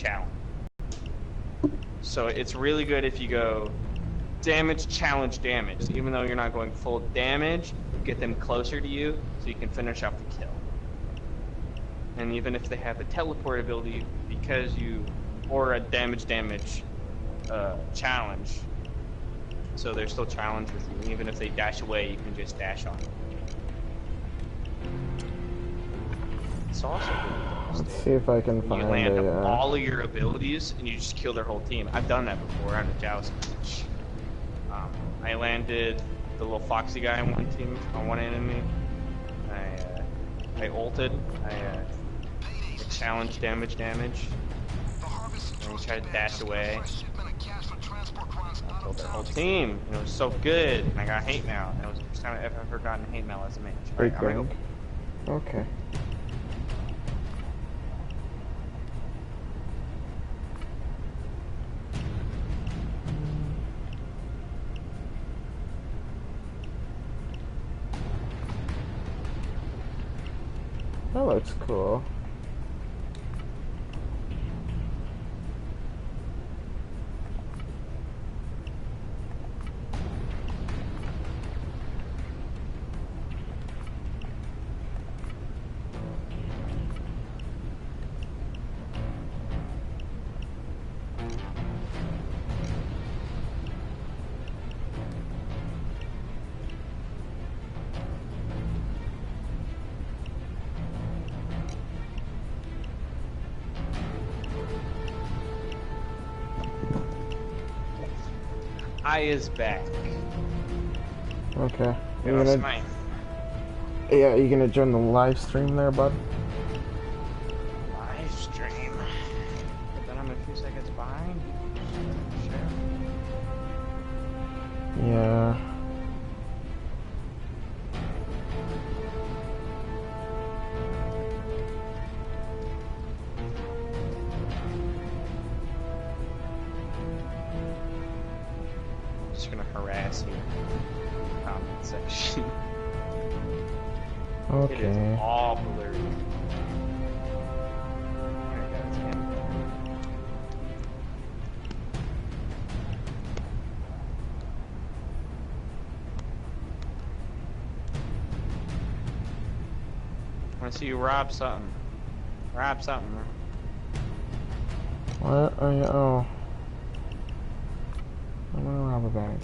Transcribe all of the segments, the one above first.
challenge. So it's really good if you go damage, challenge, damage. Even though you're not going full damage, get them closer to you so you can finish off the kill. And even if they have the teleport ability, because you, or a damage challenge, so they're still challenged with you. Even if they dash away, you can just dash on them. It's also really Let's see if I can find you land all of your abilities and you just kill their whole team. I've done that before on a joust match. I landed the little foxy guy on one team, on one enemy. I ulted. I challenged damage. And he tried to dash away. I killed their whole team. And it was so good. And I got hate mail. And it was the first time I've ever gotten hate mail as a mage. Right, I'm gonna go. Okay. That looks cool. I is back. Okay. You gonna... Yeah, you gonna join the live stream there, bud? Live stream? But then I'm a few seconds behind. Sure. Yeah. Just gonna harass you in the comment section. Okay. It is all blurry. Alright guys, again. I wanna see you rob something. Rob something. What are you? Oh. I'm gonna rob a bank.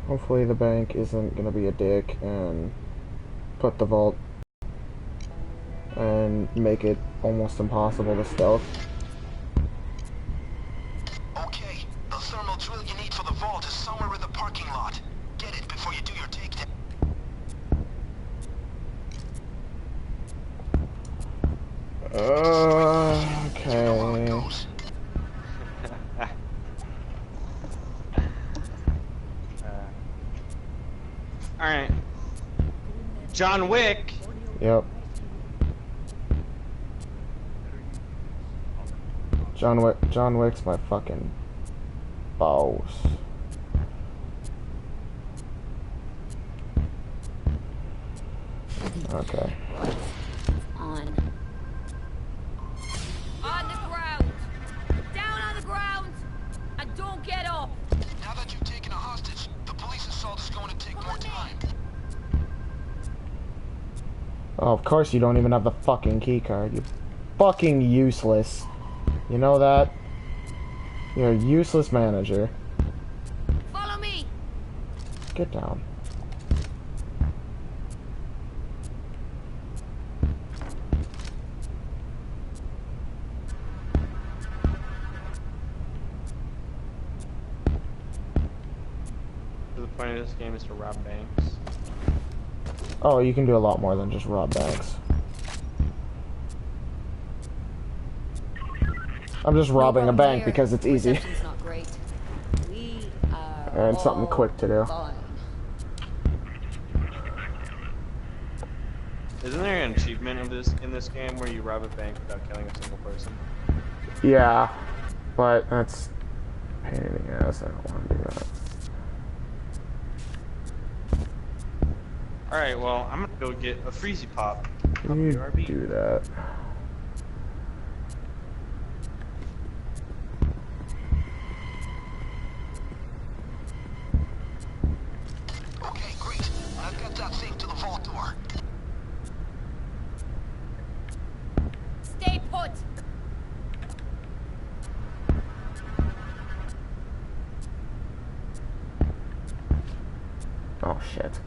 Hopefully the bank isn't gonna be a dick and put the vault and make it almost impossible to stealth. Okay, the thermal drill you need for the vault is somewhere in the parking lot. Get it before you do your takedown. Okay. Alright. John Wick. Yep. John Wick's my fucking boss. Okay. On the ground. Down on the ground. And don't get up. Now that you've taken a hostage, the police assault is going to take more time. Oh, of course you don't even have the fucking key card. You're fucking useless. You know that? You're a useless manager. Follow me. Get down. The point of this game is to rob banks. Oh, you can do a lot more than just rob banks. I'm just robbing a bank because it's easy. Not great. We are And something quick to do. fine. Isn't there an achievement of this in this game where you rob a bank without killing a single person? Yeah, but that's a pain in the ass. I don't want to do that. Alright, well, I'm gonna go get a Freezy Pop. Up You BRB. do that. Okay, great. I've got that thing to the vault door. Stay put. Oh shit.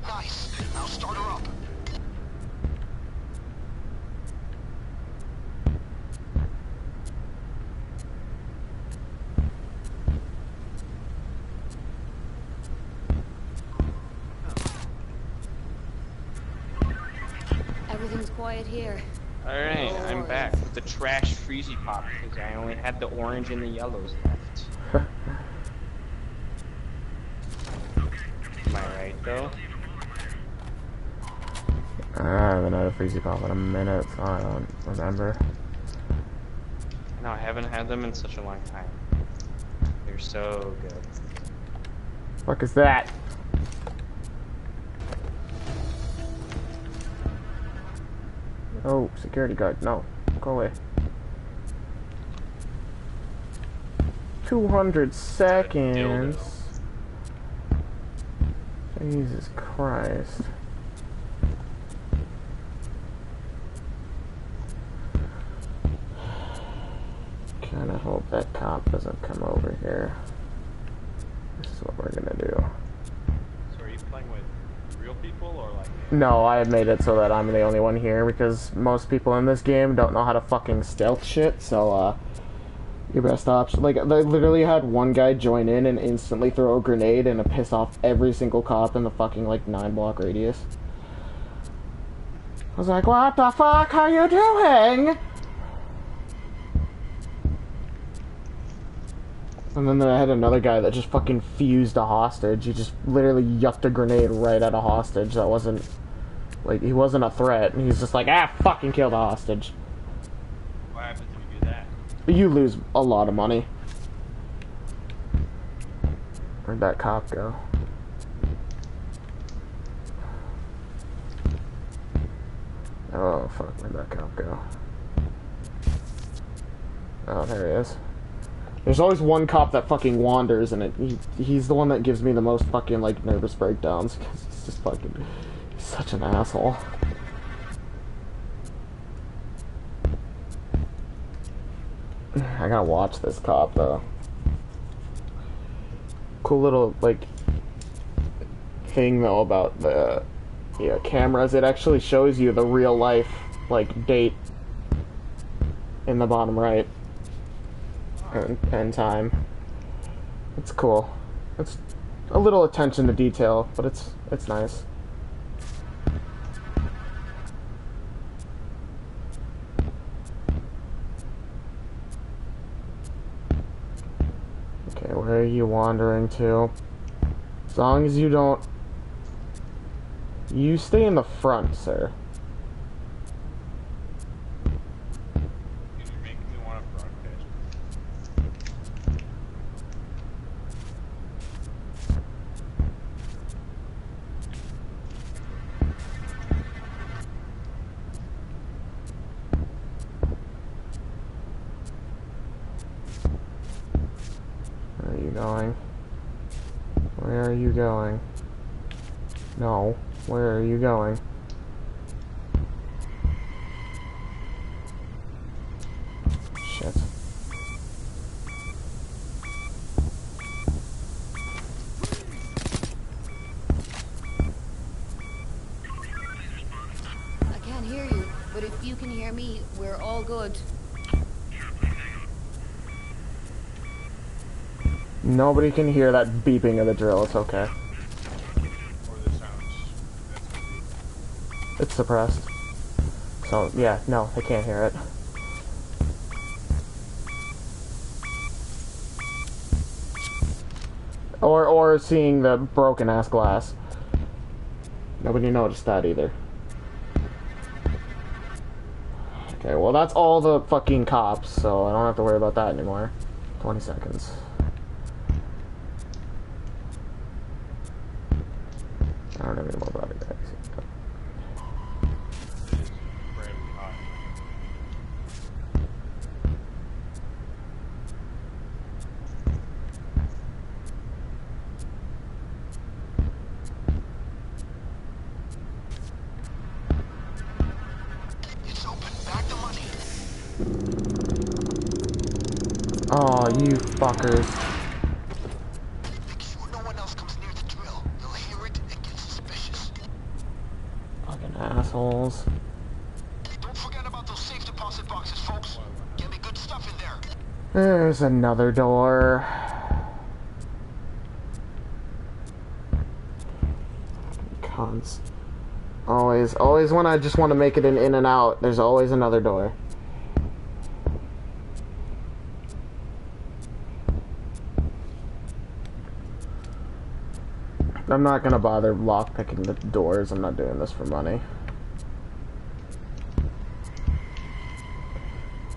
Nice. Now start her up. Everything's quiet here. Alright, I'm back with the trash Freezy Pop because I only had the orange and the yellows left. Am I right though? I haven't had a Freezy Pop in a minute, so I don't remember. No, I haven't had them in such a long time. They're so good. Fuck is that? Oh, security guard. No. Go away. 200 seconds. Jesus Christ. Kinda hope that cop doesn't come over here. This is what we're gonna do. So are you playing with real people or like... No, I have made it so that I'm the only one here because most people in this game don't know how to fucking stealth shit, so, your best option. Like, they literally had one guy join in and instantly throw a grenade and piss off every single cop in the fucking, like, 9-block radius. I was like, what the fuck are you doing? And then I had another guy that just fucking fused a hostage. He just literally yucked a grenade right at a hostage that wasn't, like, he wasn't a threat. And he's just like, fucking kill the hostage. What happens when you do that? You lose a lot of money. Where'd that cop go? Oh, fuck, where'd that cop go? Oh, there he is. There's always one cop that fucking wanders, and he's the one that gives me the most fucking, like, nervous breakdowns, because he's just fucking, he's such an asshole. I gotta watch this cop, though. Cool little, like, thing, though, about the cameras. It actually shows you the real life, like, date in the bottom right. And time. It's cool. It's a little attention to detail, but it's nice. Okay, where are you wandering to? As long as you don't... You stay in the front, sir. You're making me want to broadcast. Where are you going? Where are you going? No. Where are you going? Shit. I can't hear you, but if you can hear me, we're all good. Nobody can hear that beeping of the drill, it's okay. Or the sounds. It's suppressed. So, yeah, no, I can't hear it. Or seeing the broken-ass glass. Nobody noticed that either. Okay, well that's all the fucking cops, so I don't have to worry about that anymore. 20 seconds. I don't have any more body bags. It's open. Back the money. Oh, you fuckers. Make sure no one else comes near the drill. They'll hear it and get suspicious. Fucking assholes. Don't forget about those safe deposit boxes, folks. Get me good stuff in there. There's another door. Cons. Always when I just want to make it an in and out, there's always another door. I'm not gonna bother lockpicking the doors. I'm not doing this for money.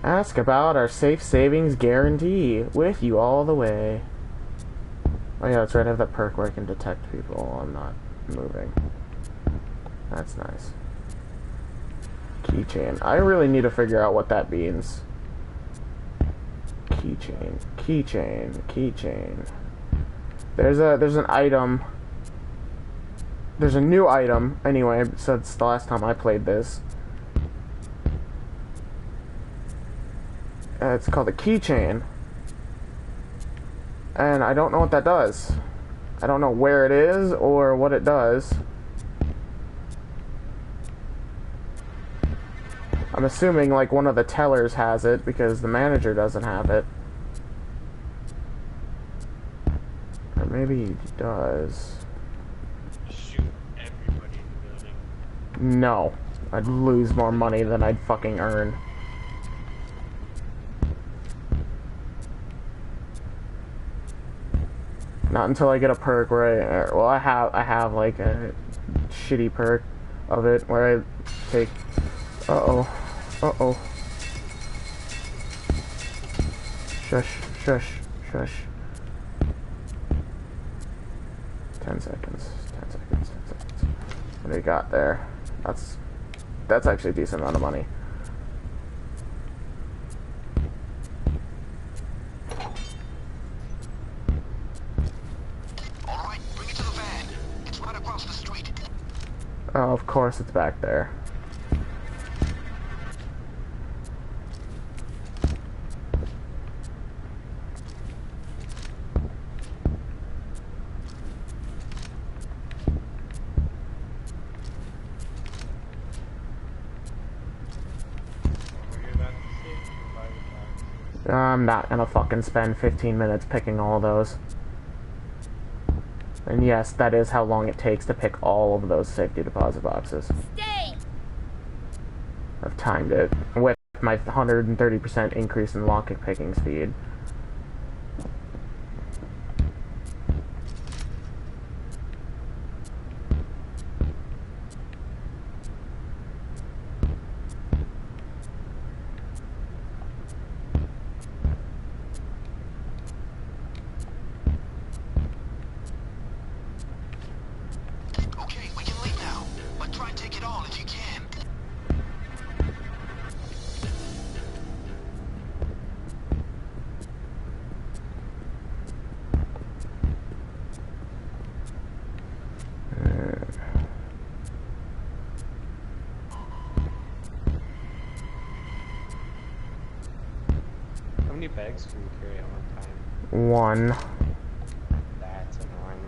Ask about our safe savings guarantee. With you all the way. Oh yeah, that's right. I have that perk where I can detect people while I'm not moving. That's nice. Keychain. I really need to figure out what that means. Keychain. Keychain. Keychain. There's an item. There's a new item, anyway, since the last time I played this. It's called a keychain. And I don't know what that does. I don't know where it is or what it does. I'm assuming like one of the tellers has it because the manager doesn't have it. Or maybe he does. Shoot everybody in the building. No. I'd lose more money than I'd fucking earn. Not until I get a perk where I have like a shitty perk of it where I take uh-oh. Shush. 10 seconds. What do we got there? That's actually a decent amount of money. Alright, bring it to the van. It's right across the street. Oh, of course it's back there. I'm not gonna fucking spend 15 minutes picking all those. And yes, that is how long it takes to pick all of those safety deposit boxes. Stay! I've timed it with my 130% increase in lock picking speed. Okay, we can leave now. But try and take it all if you can. How many bags can you carry at one time? One. That's annoying.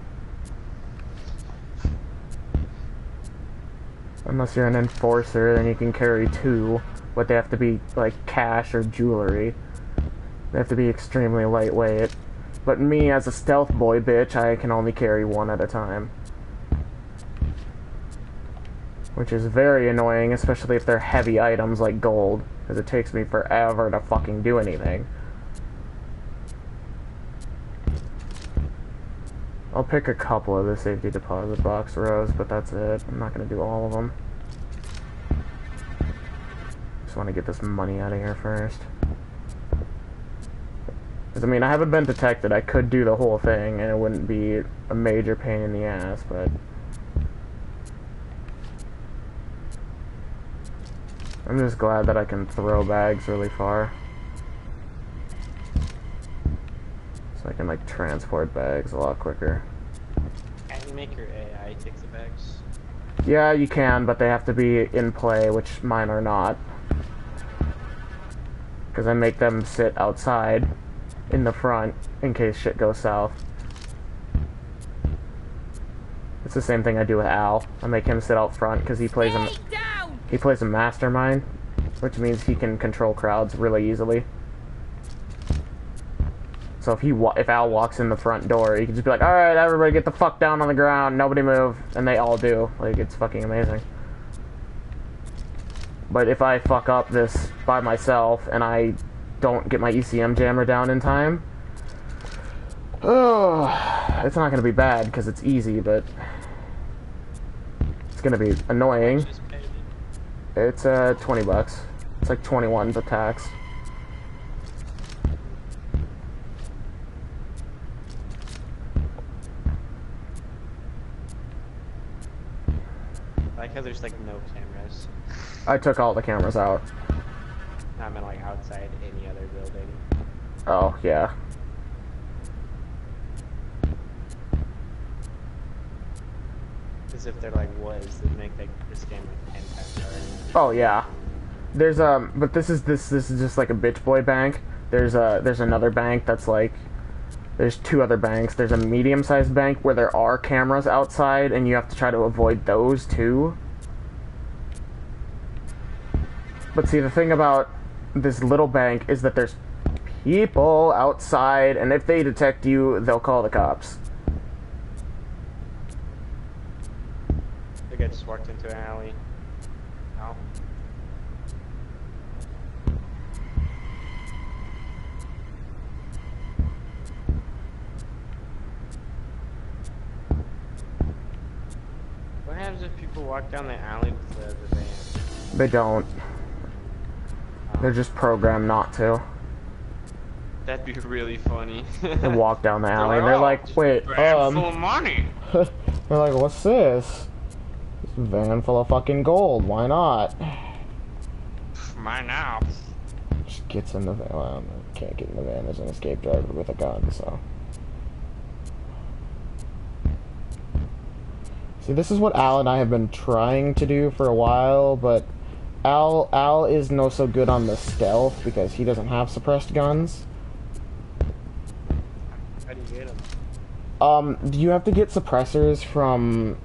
Unless you're an enforcer, then you can carry two, but they have to be like cash or jewelry. They have to be extremely lightweight. But me, as a stealth boy bitch, I can only carry one at a time. Which is very annoying, especially if they're heavy items like gold, because it takes me forever to fucking do anything. I'll pick a couple of the safety deposit box rows, but that's it. I'm not gonna do all of them. Just want to get this money out of here first. Because, I mean, I haven't been detected. I could do the whole thing, and it wouldn't be a major pain in the ass, but... I'm just glad that I can throw bags really far. So I can, like, transport bags a lot quicker. Can you make your AI take the bags? Yeah, you can, but they have to be in play, which mine are not. Because I make them sit outside in the front in case shit goes south. It's the same thing I do with Al. I make him sit out front because he plays a mastermind, which means he can control crowds really easily. So if Al walks in the front door, he can just be like, "Alright, everybody get the fuck down on the ground, nobody move," and they all do. Like, it's fucking amazing. But if I fuck up this by myself and I don't get my ECM jammer down in time, oh, it's not gonna be bad because it's easy, but it's gonna be annoying. It's 20 bucks. It's like 21 the tax. I like how there's like no cameras. I took all the cameras out. I mean, like outside any other building. Oh, yeah. As if they're like was that make like this game like 10 times harder. Oh, yeah. There's but this is just like a bitch boy bank. There's another bank that's like, there's two other banks. There's a medium-sized bank where there are cameras outside, and you have to try to avoid those too. But see, the thing about this little bank is that there's people outside, and if they detect you, they'll call the cops. I think I just walked into an alley. Oh. What happens if people walk down the alley with the van? They don't. They're just programmed not to. That'd be really funny. They walk down the alley, and they're "Oh, like, just wait, van full of money. They're like, what's this? This van full of fucking gold, why not? Mine now. Just gets in the van. Well, can't get in the van, there's an escape driver with a gun, so. See, this is what Al and I have been trying to do for a while, but Al is no so good on the stealth because he doesn't have suppressed guns. How do you get them? You have to get suppressors from,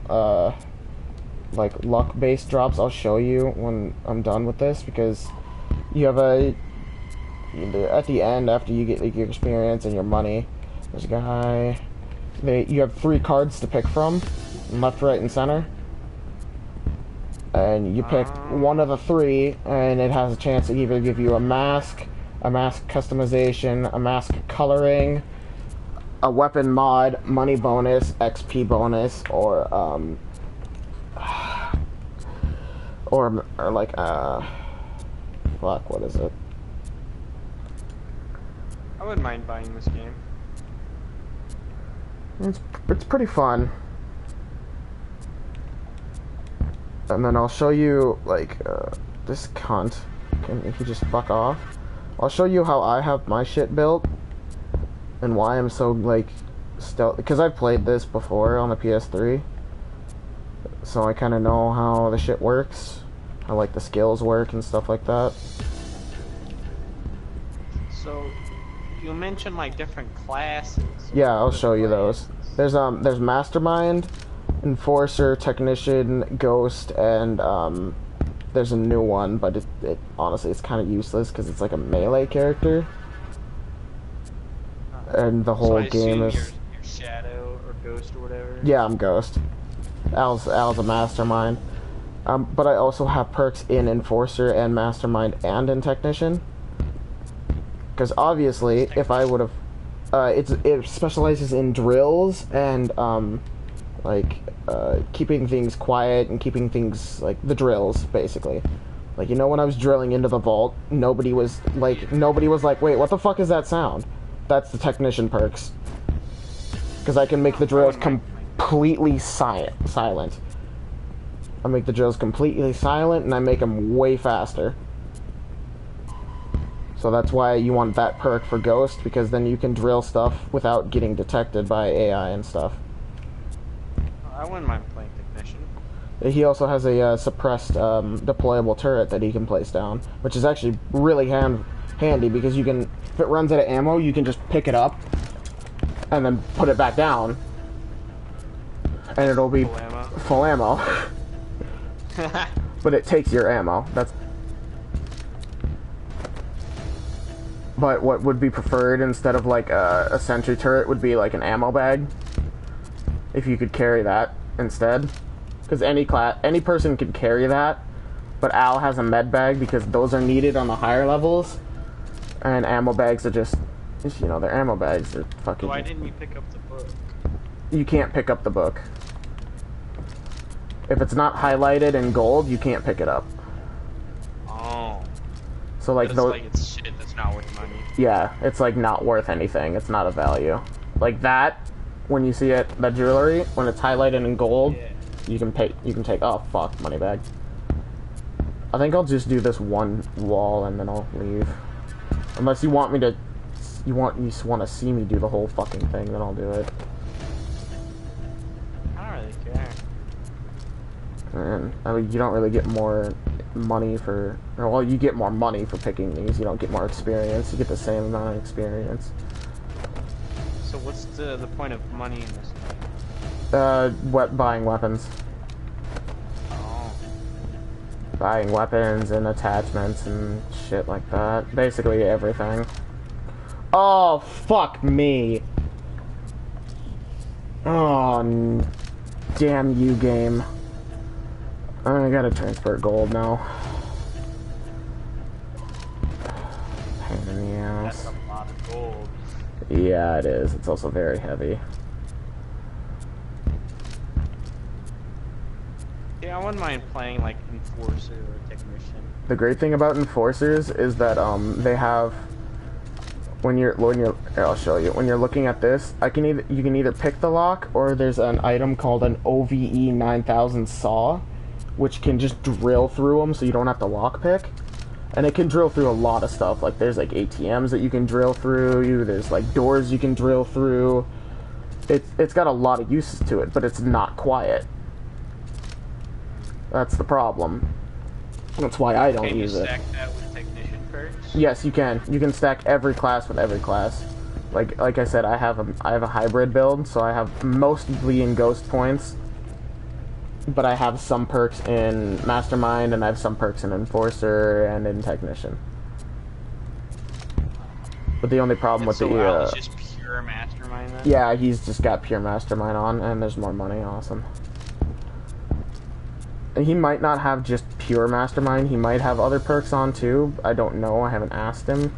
like, luck-based drops. I'll show you when I'm done with this, because you have at the end, after you get, like, your experience and your money, there's a guy, you have 3 cards to pick from, left, right, and center. And you pick one of the 3, and it has a chance to either give you a mask customization, a mask coloring, a weapon mod, money bonus, XP bonus, or like, fuck, what is it? I wouldn't mind buying this game. It's pretty fun. And then I'll show you, like, this cunt. Can he just fuck off? I'll show you how I have my shit built, and why I'm so, like, stealth. Because I've played this before on the PS3, so I kind of know how the shit works, how, like, the skills work and stuff like that. So, you mentioned, like, different classes. Yeah, I'll show you those. There's Mastermind, Enforcer, Technician, Ghost, and there's a new one, but it honestly it's kind of useless because it's like a melee character, and the whole game is. You're Shadow or Ghost or whatever. Yeah, I'm Ghost. Al's a Mastermind, but I also have perks in Enforcer and Mastermind and in Technician. Because obviously, if I would have, it specializes in drills and like keeping things quiet and keeping things like the drills, basically. Like, you know, when I was drilling into the vault, nobody was like, wait, what the fuck is that sound? That's the technician perks. Because I can make the drills completely silent. I make the drills completely silent, and I make them way faster. So that's why you want that perk for Ghost, because then you can drill stuff without getting detected by AI and stuff. I wouldn't mind playing Technician. He also has a suppressed deployable turret that he can place down, which is actually really handy, because you can, if it runs out of ammo, you can just pick it up and then put it back down, and it'll be full ammo. But it takes your ammo. But what would be preferred instead of like a sentry turret would be like an ammo bag. If you could carry that instead. Because any person can carry that, but Al has a med bag because those are needed on the higher levels. And ammo bags are just, you know, they're ammo bags. They're fucking... Why didn't you pick up the book? You can't pick up the book. If it's not highlighted in gold, you can't pick it up. Oh. So like those... like it's shit that's not worth money. Yeah, it's like not worth anything. It's not a value. Like that, when you see it, that jewelry, when it's highlighted in gold, Yeah. you can take, oh fuck, money bag. I think I'll just do this one wall and then I'll leave. Unless you want me to, you want to see me do the whole fucking thing, then I'll do it. I don't really care. And I mean, you don't really get more money for, or, well, you get more money for picking these. You don't get more experience. You get the same amount of experience. So what's the point of money in this game? Buying weapons. Oh. Buying weapons and attachments and shit like that. Basically everything. Oh, fuck me. Oh, damn you, game. I gotta transfer gold now. Pain in the ass. That's a lot of gold. Yeah, it is. It's also very heavy. Yeah, I wouldn't mind playing like Enforcer or Technician. The great thing about Enforcers is that they have, when you're here, I'll show you. When you're looking at this, you can either pick the lock, or there's an item called an OVE 9000 saw, which can just drill through them so you don't have to lockpick. And it can drill through a lot of stuff. Like there's like ATMs that you can drill through, there's like doors you can drill through. It's got a lot of uses to it, but it's not quiet. That's the problem. That's why I don't use it. Can you stack that with Technician perks? Yes, you can. You can stack every class with every class. Like I said, I have a hybrid build, so I have mostly in Ghost points, but I have some perks in Mastermind, and I have some perks in Enforcer and in Technician. But the only problem with so Al is just pure Mastermind then? yeah, he's just got pure Mastermind on, and there's more money. Awesome. And he might not have just pure Mastermind. He might have other perks on too. I don't know. I haven't asked him.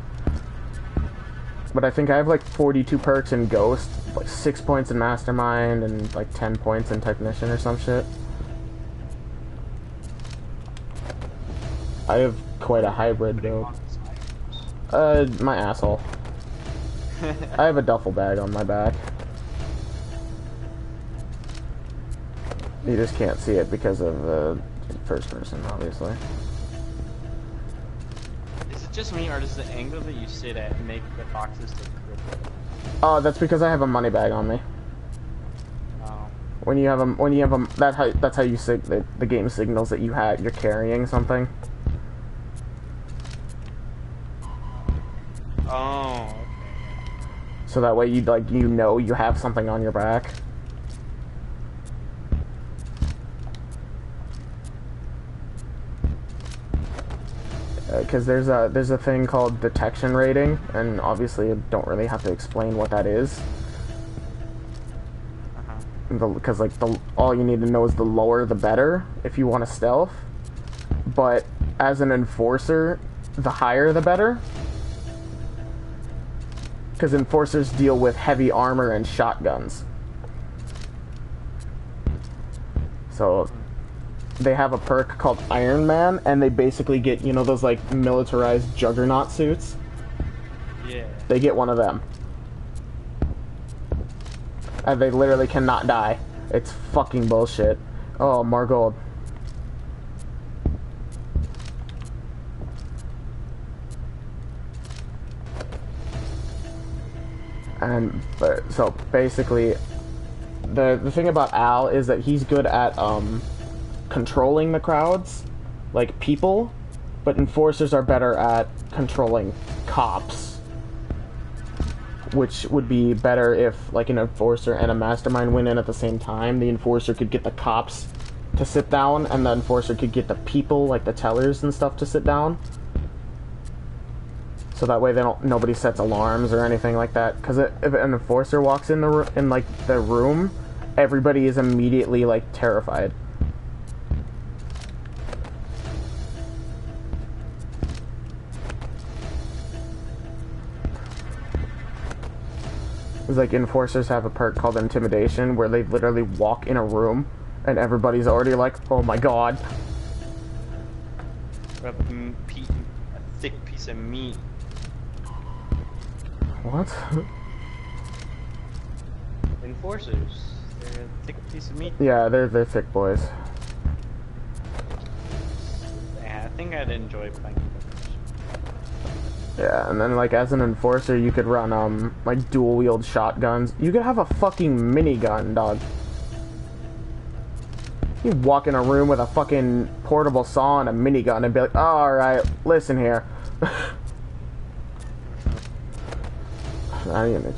But I think I have like 42 perks in Ghost, like 6 points in Mastermind, and like 10 points in Technician or some shit. I have quite a hybrid build. My asshole. I have a duffel bag on my back. You just can't see it because of first person, obviously. Is it just me, or does the angle that you sit at make the boxes look crooked? Oh, that's because I have a money bag on me. Oh. When you have that's how you the game signals that you're carrying something. Oh, okay. So that way you know you have something on your back. Because there's a thing called detection rating, and obviously I don't really have to explain what that is. Because like all you need to know is the lower the better if you want to stealth. But as an enforcer, the higher the better. Because enforcers deal with heavy armor and shotguns. So they have a perk called Iron Man, and they basically get, you know, those like militarized juggernaut suits? Yeah. They get one of them. And they literally cannot die. It's fucking bullshit. Oh, more gold. And so basically, the thing about Al is that he's good at controlling the crowds, like people, but enforcers are better at controlling cops, which would be better if like an enforcer and a mastermind went in at the same time. The enforcer could get the cops to sit down, and the enforcer could get the people, like the tellers and stuff, to sit down. So that way nobody sets alarms or anything like that. Because if an enforcer walks in the room, everybody is immediately like terrified. It's like enforcers have a perk called intimidation, where they literally walk in a room and everybody's already like, oh my god. A thick piece of meat. What? Enforcers. They're a thick piece of meat. Yeah, they're thick boys. Yeah, I think I'd enjoy playing enforcers. Yeah, and then like as an enforcer you could run like dual wield shotguns. You could have a fucking minigun, dog. You walk in a room with a fucking portable saw and a minigun and be like, oh, alright, listen here. I mean,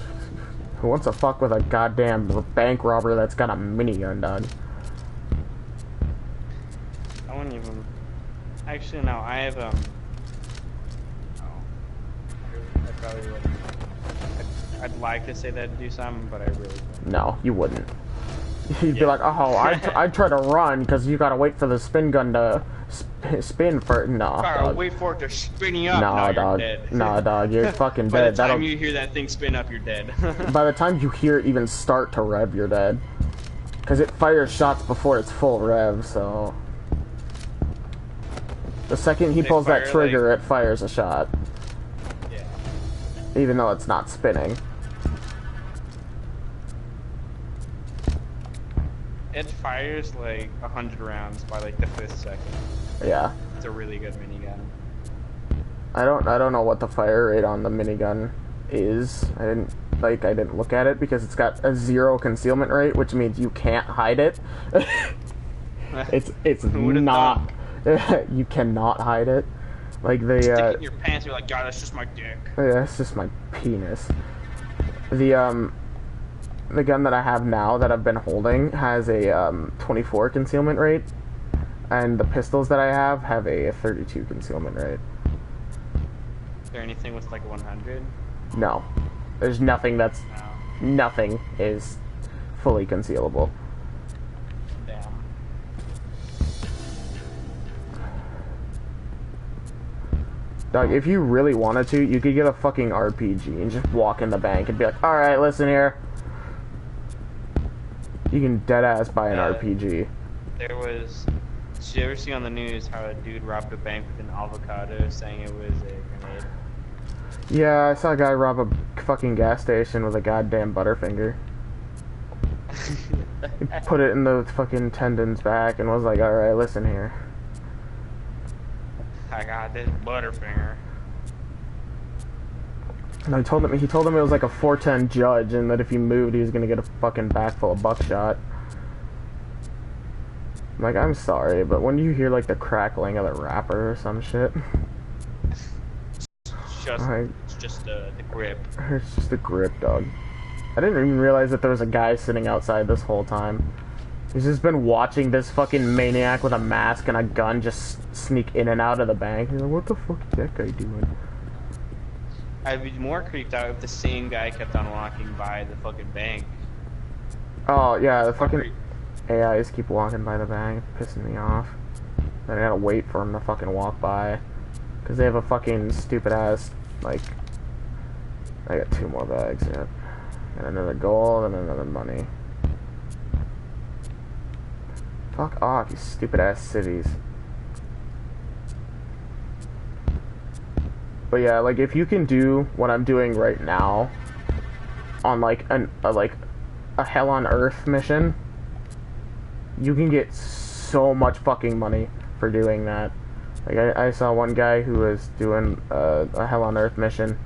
who wants to fuck with a goddamn bank robber that's got a minigun, dog? I wouldn't even... Actually, no, I have, Oh. I probably wouldn't. I'd like to say that to do something, but I really wouldn't. No, you wouldn't. You'd be like, oh, I'd try to run because you gotta wait for the spin gun to spin for... No, dog. Wait for it to spin you up. No, dog. You're dead. No, dog. You're fucking By dead. the time you hear that thing spin up, you're dead. By the time you hear it even start to rev, you're dead. Because it fires shots before it's full rev, so... The second he pulls that trigger, it fires a shot. Yeah. Even though it's not spinning. It fires like 100 rounds by like the 5th second. Yeah. It's a really good minigun. I don't know what the fire rate on the minigun is. I didn't look at it because it's got a 0 concealment rate, which means you can't hide it. it's not. You cannot hide it. Like the stick it in your pants. You're like, God, that's just my dick. Yeah, it's just my penis. The gun that I have now that I've been holding has a 24 concealment rate, and the pistols that I have a 32 concealment rate. Is there anything with like 100? No. There's nothing that's... No. Nothing is fully concealable. Damn. Dog, if you really wanted to, you could get a fucking RPG and just walk in the bank and be like, alright, listen here. You can deadass buy an RPG. There was... Did you ever see on the news how a dude robbed a bank with an avocado saying it was a grenade? Yeah, I saw a guy rob a fucking gas station with a goddamn Butterfinger. He put it in the fucking tendon's back and was like, alright, listen here. I got this Butterfinger. And he told him it was like a 410 judge, and that if he moved, he was gonna get a fucking bag full of buckshot. I'm like, I'm sorry, but when you hear like the crackling of the wrapper or some shit, It's just the grip. It's just the grip, dog. I didn't even realize that there was a guy sitting outside this whole time. He's just been watching this fucking maniac with a mask and a gun just sneak in and out of the bank. He's like, what the fuck is that guy doing? I'd be more creeped out if the same guy kept on walking by the fucking bank. Oh, yeah, the fucking AIs keep walking by the bank, pissing me off. Then I gotta wait for them to fucking walk by. Because they have a fucking stupid ass, like... I got 2 more bags yet. And another gold and another money. Fuck off, you stupid ass cities. But yeah, like if you can do what I'm doing right now on like a Hell on Earth mission, you can get so much fucking money for doing that. Like, I saw one guy who was doing a Hell on Earth mission.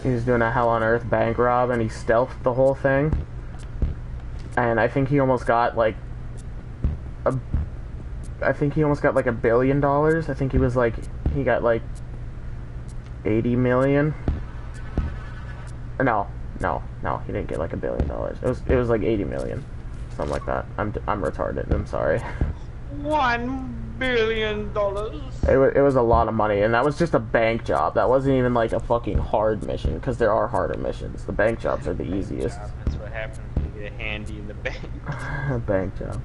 He was doing a Hell on Earth bank rob, and he stealthed the whole thing. And I think he almost got, like, $1 billion. I think he was, like, he got, like, 80 million. No, he didn't get, like, $1 billion. It was, like, 80 million. Something like that. I'm retarded, I'm sorry. $1 billion. It was a lot of money, and that was just a bank job. That wasn't even like a fucking hard mission, because there are harder missions. The bank jobs are the easiest. That's what happens when you get a handy in the bank. A bank job.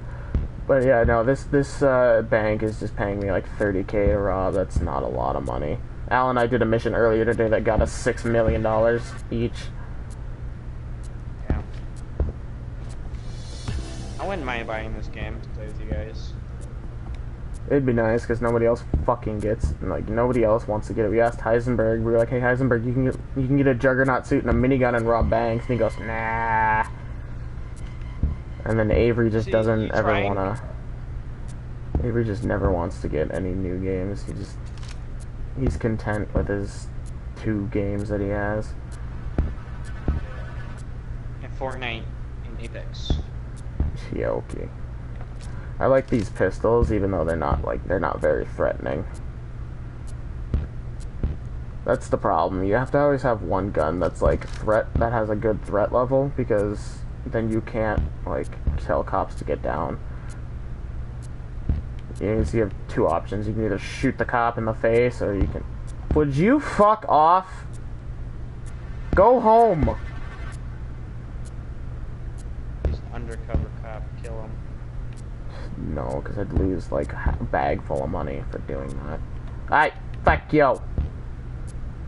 But yeah, no, this bank is just paying me like 30K to rob. That's not a lot of money. Al and I did a mission earlier today that got us $6 million each. Yeah. I wouldn't mind buying this game to play with you guys. It'd be nice, because nobody else fucking gets, like, nobody else wants to get it. We asked Heisenberg, we were like, hey Heisenberg, you can get a Juggernaut suit and a minigun and rob banks, and he goes, nah. And then Avery just doesn't ever wanna, Avery just never wants to get any new games. He's content with his 2 games that he has. And Fortnite and Apex. Yeah, okay. I like these pistols, even though they're not very threatening. That's the problem. You have to always have one gun that's like that has a good threat level, because then you can't like tell cops to get down. You have 2 options. You can either shoot the cop in the face, or you can. Would you fuck off? Go home. Just undercover cop, kill him. No, because I'd lose like a bag full of money for doing that. Alright, fuck you.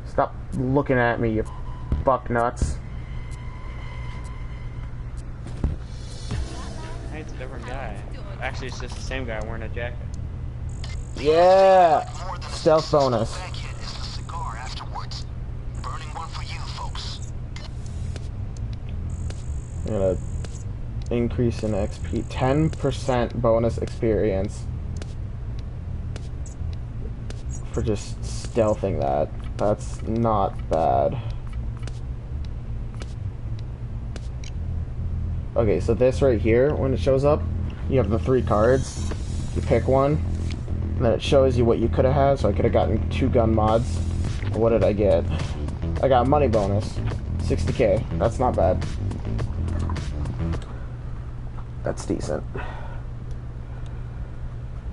Stop looking at me, you fuck nuts. Hey, it's a different guy. Actually, it's just the same guy wearing a jacket. Yeah! Stealth bonus. I'm gonna increase in XP. 10% bonus experience for just stealthing that. That's not bad. Okay, so this right here, when it shows up, you have the 3 cards. You pick one, and then it shows you what you could have had. So I could have gotten 2 gun mods. What did I get? I got a money bonus. 60K. That's not bad. That's decent.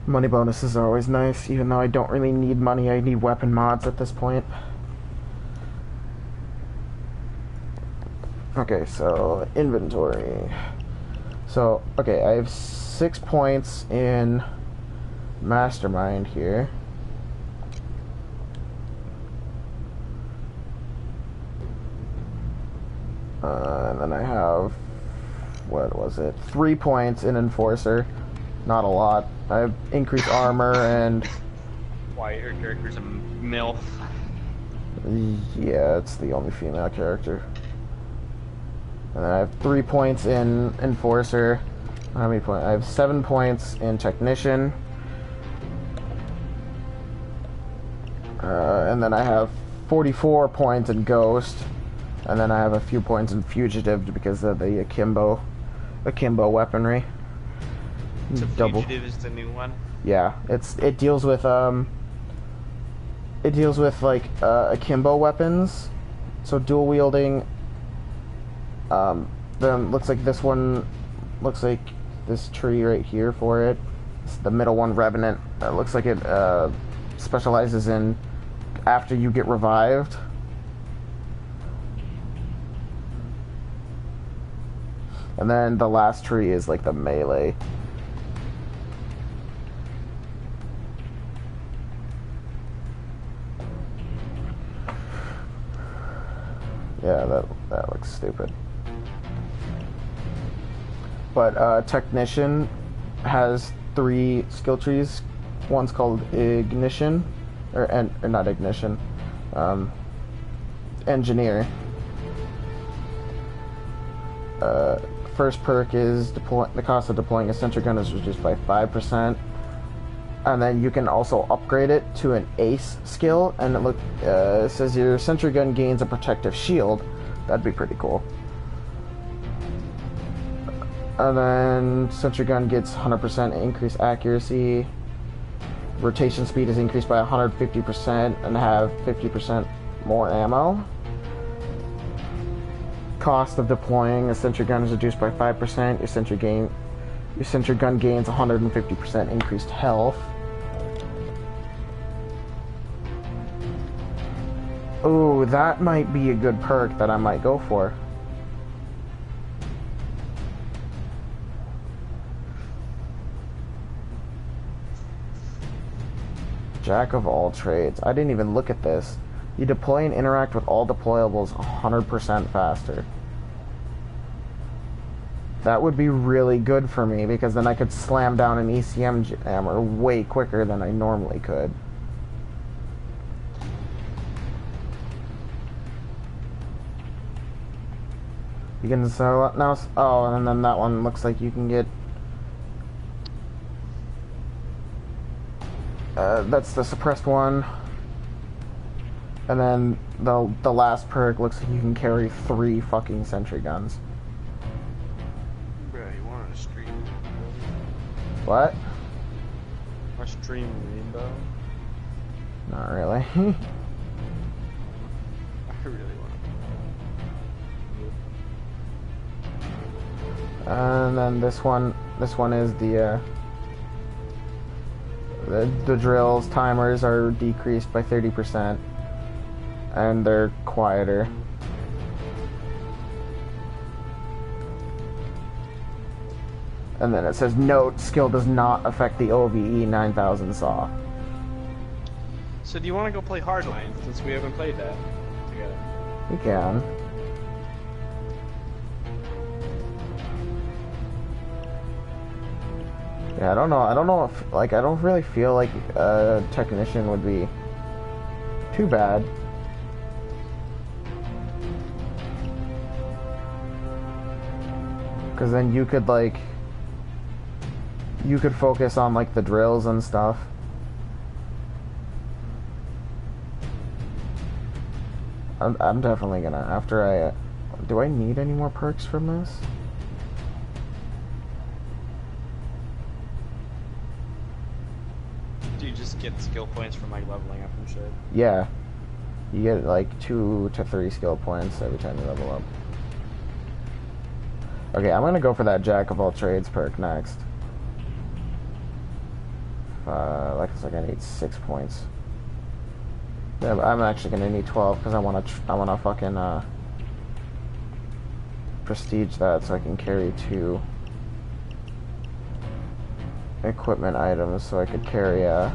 Money bonuses are always nice, even though I don't really need money. I need weapon mods at this point. Okay, so inventory. So, okay, I have 6 points in Mastermind here. And then I have, what was it? 3 points in Enforcer. Not a lot. I have increased armor and... Why your character's a MILF? Yeah, it's the only female character. And then I have 3 points in Enforcer. How many points? I have 7 points in Technician. And then I have 44 points in Ghost. And then I have a few points in Fugitive because of the akimbo weaponry. So Fugitive is the new one? Yeah, it deals with like akimbo weapons. So dual wielding. Then looks like this one looks like this tree right here for it. It's the middle one, Revenant. Looks like it specializes in after you get revived. And then the last tree is like the melee. Yeah, that looks stupid. But Technician has 3 skill trees. One's called Ignition, or not Ignition, Engineer. first perk is the cost of deploying a sentry gun is reduced by 5%. And then you can also upgrade it to an ace skill, and it says your sentry gun gains a protective shield. That'd be pretty cool. And then sentry gun gets 100% increased accuracy. Rotation speed is increased by 150% and have 50% more ammo. Cost of deploying a sentry gun is reduced by 5%. Your sentry gun gains 150% increased health. Ooh, that might be a good perk that I might go for. Jack of all trades. I didn't even look at this. You deploy and interact with all deployables 100% faster. That would be really good for me, because then I could slam down an ECM jammer way quicker than I normally could. You can sell it now. Oh, and then that one looks like you can get. That's the suppressed one. And then the last perk looks like you can carry 3 fucking sentry guns. Bro, you want a stream? What? A stream rainbow? Not really. I really want to. And then this one is the drills timers are decreased by 30%, and they're quieter. And then it says, note, skill does not affect the OVE 9000 saw. So do you want to go play Hardline, since we haven't played that together? We can. Yeah, I don't know if, like, I don't really feel like a technician would be too bad. Because then you could, like, you could focus on, like, the drills and stuff. I'm definitely gonna, after I, do I need any more perks from this? Do you just get skill points from like leveling up and shit? Yeah. You get like 2 to 3 skill points every time you level up. Okay, I'm gonna go for that Jack of all trades perk next. Looks like I need 6 points. Yeah, but I'm actually gonna need 12 because I wanna fucking prestige that so I can carry 2 equipment items, so I could carry a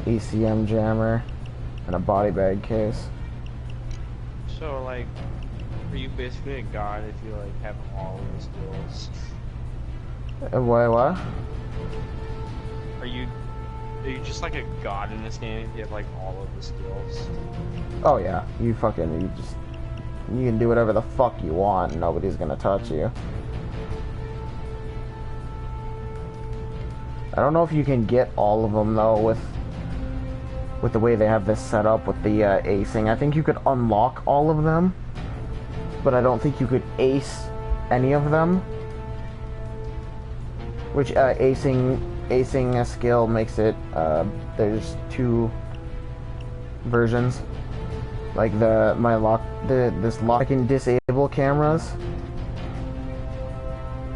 ECM jammer and a body bag case. So like, are you basically a god if you like have all of the skills? What? Are you just like a god in this game if you have like all of the skills? Oh yeah, you can do whatever the fuck you want and nobody's gonna touch you. I don't know if you can get all of them though with the way they have this set up with the acing. I think you could unlock all of them, but I don't think you could ace any of them. Which acing a skill makes it there's 2 versions. Like this lock I can disable cameras.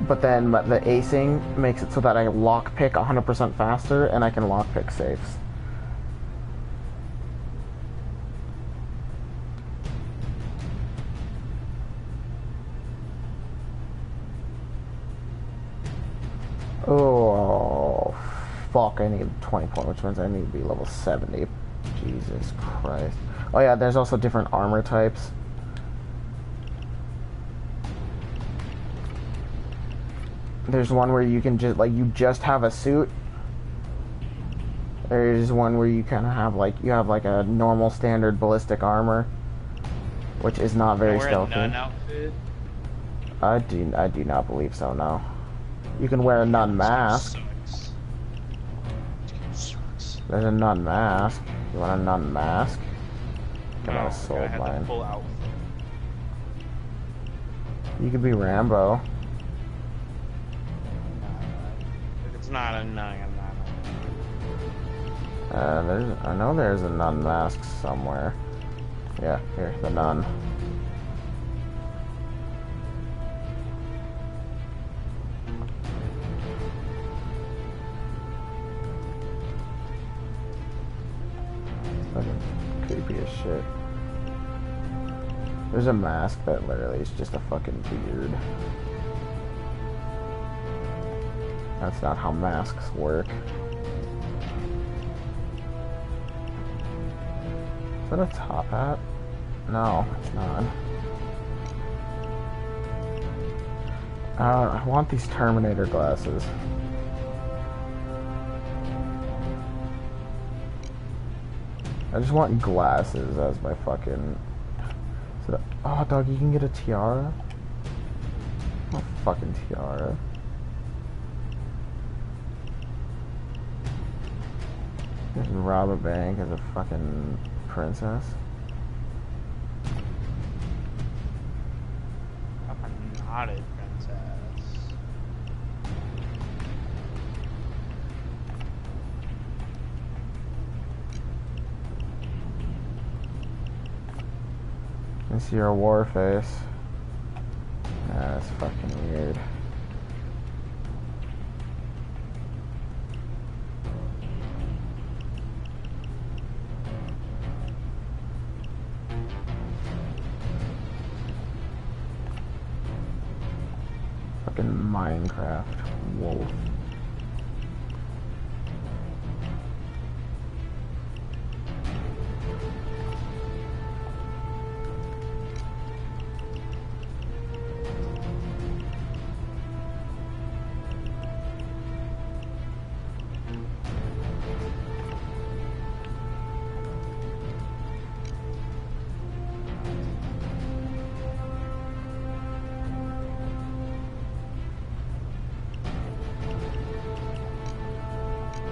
But then the acing makes it so that I lockpick 100% faster, and I can lockpick safes. Oh, fuck, I need 20 points, which means I need to be level 70. Jesus Christ. Oh yeah, there's also different armor types. There's one where you can just, like, you just have a suit. There's one where you kind of have, like, you have, like, a normal standard ballistic armor, which is not very stealthy. A nun outfit? I do not believe so, no. You can wear a nun mask. Sucks. Sucks. There's a nun mask. You want a nun mask? No, I I sold gotta have mine. the full outfit. You could be Rambo. If it's not a nun, I'm not. I know there's a nun mask somewhere. Yeah, here, the nun. Fucking creepy as shit. There's a mask that literally is just a fucking beard. That's not how masks work. Is that a top hat? No, it's not. I want these Terminator glasses. I just want glasses as my fucking... Oh, dog, you can get a tiara? A fucking tiara. You can rob a bank as a fucking princess. I'm not a princess. I see your war face. That's fucking weird. Fucking Minecraft wolf.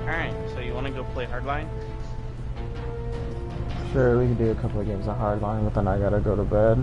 Alright, so you wanna go play Hardline? Sure, we can do a couple of games of Hardline, but then I gotta go to bed.